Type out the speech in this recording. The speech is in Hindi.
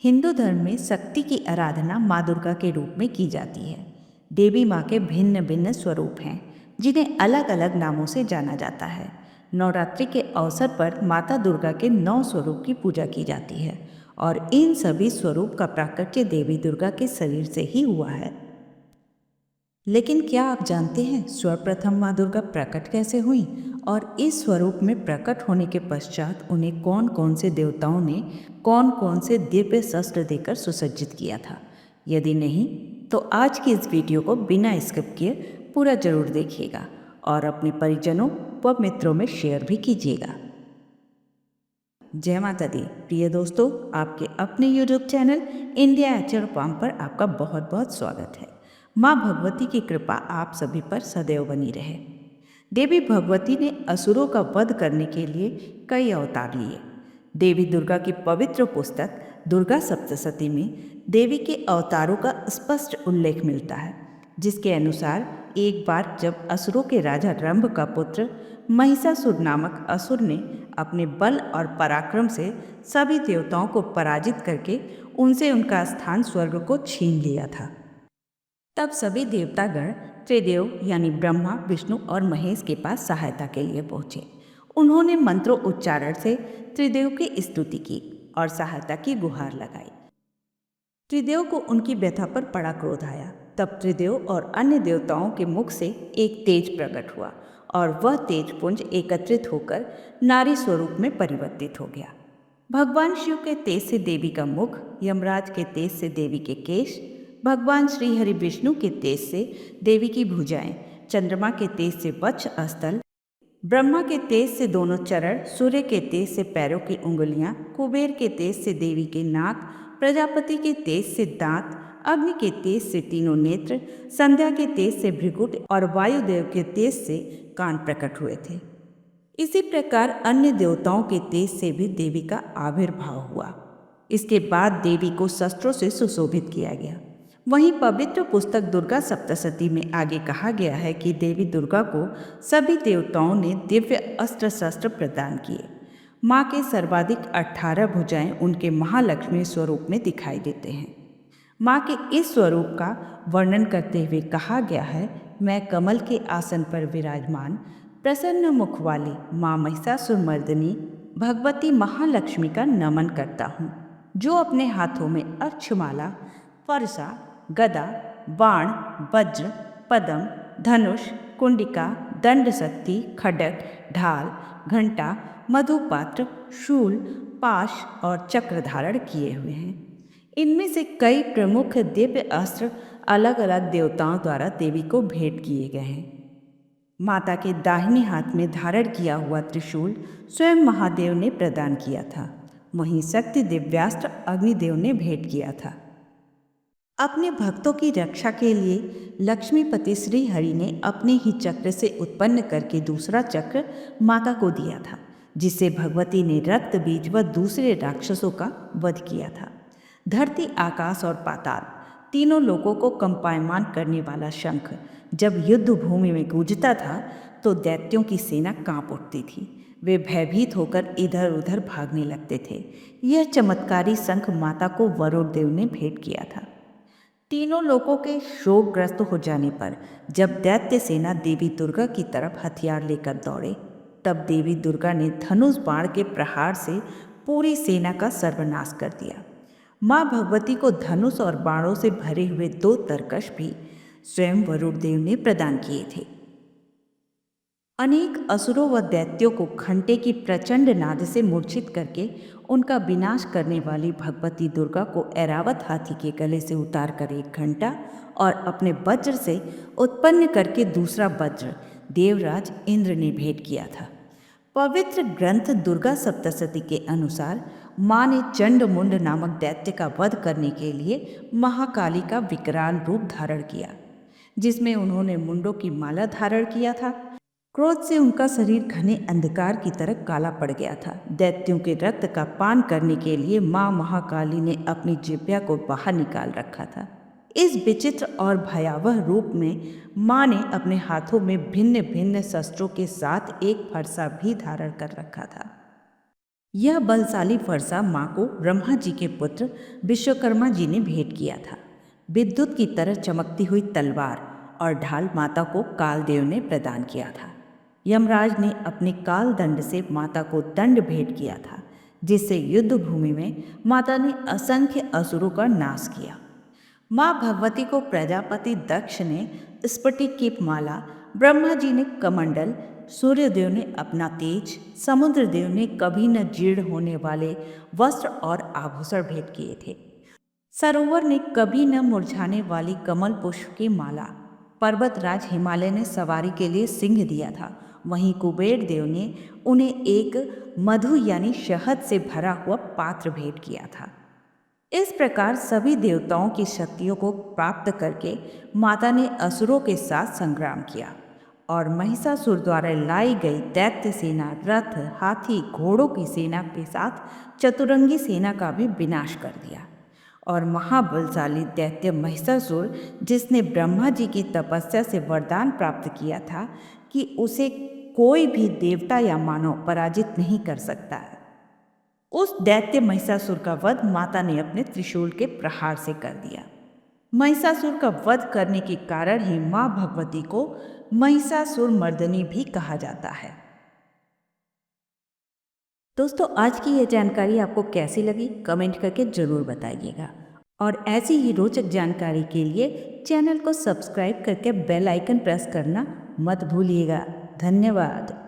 हिंदू धर्म में शक्ति की आराधना माँ दुर्गा के रूप में की जाती है। देवी माँ के भिन्न भिन्न स्वरूप हैं जिन्हें अलग अलग नामों से जाना जाता है। नवरात्रि के अवसर पर माता दुर्गा के 9 स्वरूप की पूजा की जाती है और इन सभी स्वरूप का प्राकट्य देवी दुर्गा के शरीर से ही हुआ है। लेकिन क्या आप जानते हैं सर्वप्रथम माँ दुर्गा प्रकट कैसे हुई और इस स्वरूप में प्रकट होने के पश्चात उन्हें कौन कौन से देवताओं ने कौन कौन से दिव्य शस्त्र देकर सुसज्जित किया था? यदि नहीं तो आज की इस वीडियो को बिना स्किप किए पूरा जरूर देखिएगा और अपने परिजनों व मित्रों में शेयर भी कीजिएगा। जय माता दी। प्रिय दोस्तों, आपके अपने YouTube चैनल इंडिया एचर पाम पर आपका बहुत बहुत स्वागत है। माँ भगवती की कृपा आप सभी पर सदैव बनी रहे। देवी भगवती ने असुरों का वध करने के लिए कई अवतार लिए। देवी दुर्गा की पवित्र पुस्तक दुर्गा सप्तशती में देवी के अवतारों का स्पष्ट उल्लेख मिलता है, जिसके अनुसार एक बार जब असुरों के राजा रंभ का पुत्र महिषासुर नामक असुर ने अपने बल और पराक्रम से सभी देवताओं को पराजित करके उनसे उनका स्थान स्वर्ग को छीन लिया था। तब सभी देवतागण त्रिदेव यानी ब्रह्मा, विष्णु और महेश के पास सहायता के लिए पहुंचे। उन्होंने मंत्रों उच्चारण से त्रिदेव की स्तुति की और सहायता की गुहार लगाई। त्रिदेव को उनकी व्यथा पर बड़ा क्रोध आया। तब त्रिदेव और अन्य देवताओं के मुख से एक तेज प्रकट हुआ और वह तेज पुंज एकत्रित होकर नारी स्वरूप में परिवर्तित हो गया। भगवान शिव के तेज से देवी का मुख, यमराज के तेज से देवी के केश, भगवान श्री हरि विष्णु के तेज से देवी की भुजाएं, चंद्रमा के तेज से वक्ष स्थल, ब्रह्मा के तेज से दोनों चरण, सूर्य के तेज से पैरों की उंगलियां, कुबेर के तेज से देवी के नाक, प्रजापति के तेज से दांत, अग्नि के तेज से तीनों नेत्र, संध्या के तेज से भृकुट और वायुदेव के तेज से कान प्रकट हुए थे। इसी प्रकार अन्य देवताओं के तेज से भी देवी का आविर्भाव हुआ। इसके बाद देवी को शस्त्रों से सुशोभित किया गया। वहीं पवित्र पुस्तक दुर्गा सप्तशती में आगे कहा गया है कि देवी दुर्गा को सभी देवताओं ने दिव्य अस्त्र शस्त्र प्रदान किए। माँ के सर्वाधिक 18 भुजाएं उनके महालक्ष्मी स्वरूप में दिखाई देते हैं। माँ के इस स्वरूप का वर्णन करते हुए कहा गया है, मैं कमल के आसन पर विराजमान प्रसन्न मुख वाली माँ महिषासुरमर्दिनी भगवती महालक्ष्मी का नमन करता हूँ, जो अपने हाथों में अक्षमाला, फरसा, गदा, बाण, वज्र, पदम, धनुष, कुंडिका, दंड शक्ति, खड्ग, ढाल, घंटा, मधुपात्र, शूल, पाश और चक्र धारण किए हुए हैं। इनमें से कई प्रमुख दिव्य अस्त्र अलग अलग देवताओं द्वारा देवी को भेंट किए गए हैं। माता के दाहिने हाथ में धारण किया हुआ त्रिशूल स्वयं महादेव ने प्रदान किया था। वहीं शक्ति दिव्यास्त्र अग्निदेव ने भेंट किया था। अपने भक्तों की रक्षा के लिए लक्ष्मीपति श्री हरि ने अपने ही चक्र से उत्पन्न करके दूसरा चक्र माता को दिया था, जिससे भगवती ने रक्त बीज व दूसरे राक्षसों का वध किया था। धरती, आकाश और पाताल तीनों लोगों को कंपायमान करने वाला शंख जब युद्ध भूमि में गूंजता था तो दैत्यों की सेना कांप उठती थी। वे भयभीत होकर इधर उधर भागने लगते थे। यह चमत्कारी शंख माता को वरुण देव ने भेंट किया था। तीनों लोगों के शोकग्रस्त हो जाने पर जब दैत्य सेना देवी दुर्गा की तरफ हथियार लेकर दौड़े, तब देवी दुर्गा ने धनुष बाण के प्रहार से पूरी सेना का सर्वनाश कर दिया। माँ भगवती को धनुष और बाणों से भरे हुए 2 तरकश भी स्वयं वरुण देव ने प्रदान किए थे। अनेक असुरों व दैत्यों को घंटे की प्रचंड नाद से मूर्छित करके उनका विनाश करने वाली भगवती दुर्गा को ऐरावत हाथी के गले से उतार कर एक घंटा और अपने वज्र से उत्पन्न करके दूसरा वज्र देवराज इंद्र ने भेंट किया था। पवित्र ग्रंथ दुर्गा सप्तशती के अनुसार माँ ने चंड मुंड नामक दैत्य का वध करने के लिए महाकाली का विकराल रूप धारण किया, जिसमें उन्होंने मुंडों की माला धारण किया था। क्रोध से उनका शरीर घने अंधकार की तरह काला पड़ गया था। दैत्यों के रक्त का पान करने के लिए माँ महाकाली ने अपनी जिह्वा को बाहर निकाल रखा था। इस विचित्र और भयावह रूप में माँ ने अपने हाथों में भिन्न भिन्न शस्त्रों के साथ एक फरसा भी धारण कर रखा था। यह बलशाली फरसा माँ को ब्रह्मा जी के पुत्र विश्वकर्मा जी ने भेंट किया था। विद्युत की तरह चमकती हुई तलवार और ढाल माता को कालदेव ने प्रदान किया था। यमराज ने अपने काल दंड से माता को दंड भेंट किया था, जिससे युद्ध भूमि में माता ने असंख्य असुरों का नाश किया। माँ भगवती को प्रजापति दक्ष ने स्फटिक की माला, ब्रह्मा जी ने कमंडल, सूर्यदेव ने अपना तेज, समुद्र देव ने कभी न जीर्ण होने वाले वस्त्र और आभूषण भेंट किए थे। सरोवर ने कभी न मुरझाने वाली कमल पुष्प की माला, पर्वतराज हिमालय ने सवारी के लिए सिंह दिया था। वहीं कुबेर देव ने उन्हें एक मधु यानी शहद से भरा हुआ पात्र भेंट किया था। इस प्रकार सभी देवताओं की शक्तियों को प्राप्त करके माता ने असुरों के साथ संग्राम किया और महिषासुर द्वारा लाई गई दैत्य सेना, रथ, हाथी, घोड़ों की सेना के साथ चतुरंगी सेना का भी विनाश कर दिया। और महाबलशाली दैत्य महिषासुर, जिसने ब्रह्मा जी की तपस्या से वरदान प्राप्त किया था कि उसे कोई भी देवता या मानव पराजित नहीं कर सकता है, उस दैत्य महिषासुर का वध माता ने अपने त्रिशूल के प्रहार से कर दिया। महिषासुर का वध करने के कारण ही माँ भगवती को महिषासुर मर्दनी भी कहा जाता है। दोस्तों, आज की यह जानकारी आपको कैसी लगी कमेंट करके ज़रूर बताइएगा। और ऐसी ही रोचक जानकारी के लिए चैनल को सब्सक्राइब करके बेल आइकन प्रेस करना मत भूलिएगा। धन्यवाद।